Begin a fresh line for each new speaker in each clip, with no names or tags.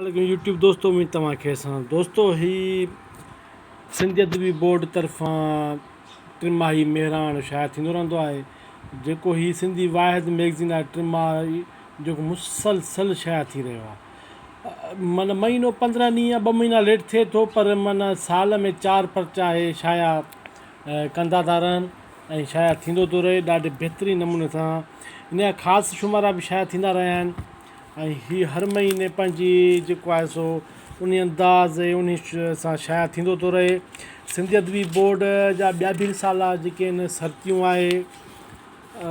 लेकिन यूट्यूब दोस्तों में तव्हांखे असां दोस्तों ही सिंधी अदबी बोर्ड तरफ़ां टिमाही महिराण शाया थींदो रहंदो आहे जेको ही सिंधी वाहिद मैगज़ीन आहे टिमाही जेको मुसलसल शाया थी रहियो आहे। माना महीनो 15 ॾींहं या 2 महीना लेट थिए थो पर माना साल में 4 पर्चा हे शाया कंदा था रहनि ऐं शाया थींदो थो रहे ॾाढे बहितरीन नमूने सां। इन जा ख़ासि शुमारा बि शाया थींदा रहिया आहिनि ऐं हीअ हर महीने पंहिंजी जेको आहे सो उन अंदाज़ ऐं उन सां शाया थींदो थो रहे। सिंधी अदबी बोर्ड जा ॿिया बि रिसाला जेके आहिनि सरतियूं आहे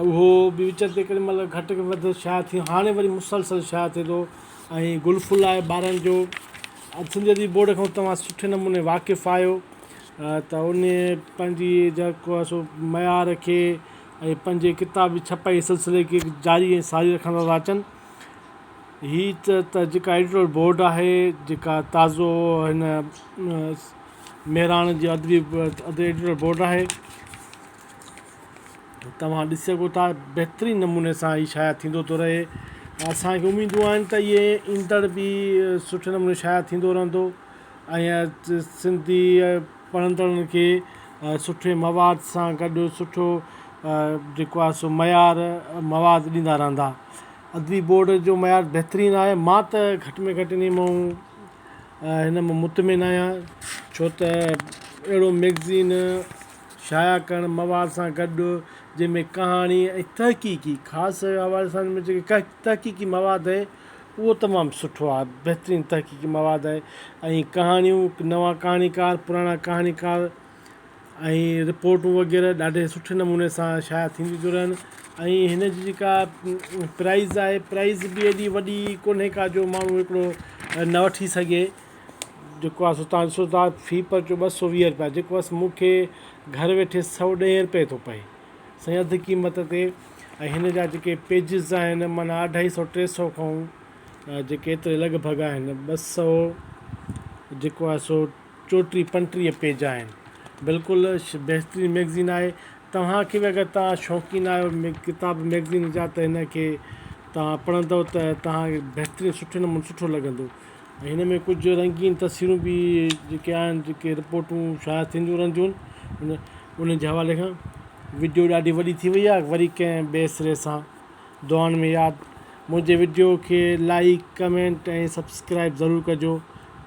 उहो बि विच ते केॾी महिल घटि वधि शाया थी हाणे वरी मुसलसल शाया थिए थो ऐं गुलफुल आहे ॿारनि जो। सिंधी अदबी बोर्ड खां तव्हां सुठे नमूने वाक़िफ़ु आहियो त उन पंहिंजी जेको आहे सो मयार खे ऐं पंहिंजे किताब छपाई सिलसिले खे जारी ऐं सारी रखंदा था अचनि। हीअ त जेका एडिटोरियल बोर्ड आहे जेका ताज़ो हिन महिराण जी अदबी एडिटोरियल बोर्ड आहे तव्हां ॾिसी सघो था बहितरीन नमूने सां हीअ शाया थींदो थो रहे। असांखे उमेदूं आहिनि त इहे ईंदड़ बि सुठे नमूने शाया थींदो रहंदो ऐं सिंधी पढ़ंदड़नि खे सुठे मवाद सां गॾु सुठो जेको आहे सो मयार मवाद ॾींदा रहंदा। अदबी बोर्ड जो मयार बहितरीनु आहे। मां त घटि में घटि इन मां हिन मां मुतमिन आहियां छो त अहिड़ो मैगज़ीन शाया करणु मवाद सां गॾु जंहिंमें कहाणी ऐं तहक़ीक़ी ख़ासि हवाले सां में जेके तहक़ीक़ी मवाद आहे उहो तमामु सुठो आहे बहितरीनु तहक़ीक़ी मवाद आहे ऐं कहाणियूं नवां कहाणीकार पुराणा कहाणीकार ऐं रिपोर्टूं वग़ैरह ॾाढे सुठे नमूने सां शाया थींदियूं थियूं रहनि। ऐं हिन जी जेका प्राइज़ आहे प्राइज़ बि एॾी वॾी कोन्हे का जो माण्हू हिकिड़ो न वठी सघे। जेको आहे सो तव्हां ॾिसो था फ़ी पर्चो 220 रुपया जेको आहे मूंखे घर वेठे 110 रुपए थो पए साईं अधु क़ीमत ते। ऐं हिन जा जेके पेजिस आहिनि माना 250 300 खां जेके एतिरे लॻभॻि आहिनि 200 जेको आहे सो 34 35 पेज आहिनि। बिल्कुलु बहितरीनु मैगज़ीन आहे। तव्हांखे बि अगरि तव्हां शौक़ीन आहियो किताब मैगज़ीन जा त हिन खे तव्हां पढ़ंदव त तव्हांखे बहितरीनु सुठे नमूने सुठो लॻंदो। ऐं हिन में कुझु रंगीन तस्वीरूं बि जेके आहिनि जेके रिपोर्टूं शाया थींदियूं रहंदियूं आहिनि उन जे हवाले खां। वीडियो ॾाढी वॾी थी वई आहे वरी कंहिं ॿिए सिरे सां दुआनि में यादि मुंहिंजे वीडियो खे लाइक कमेंट ऐं सब्सक्राइब ज़रूरु कजो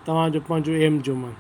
तव्हांजो पंहिंजो एम जुमन।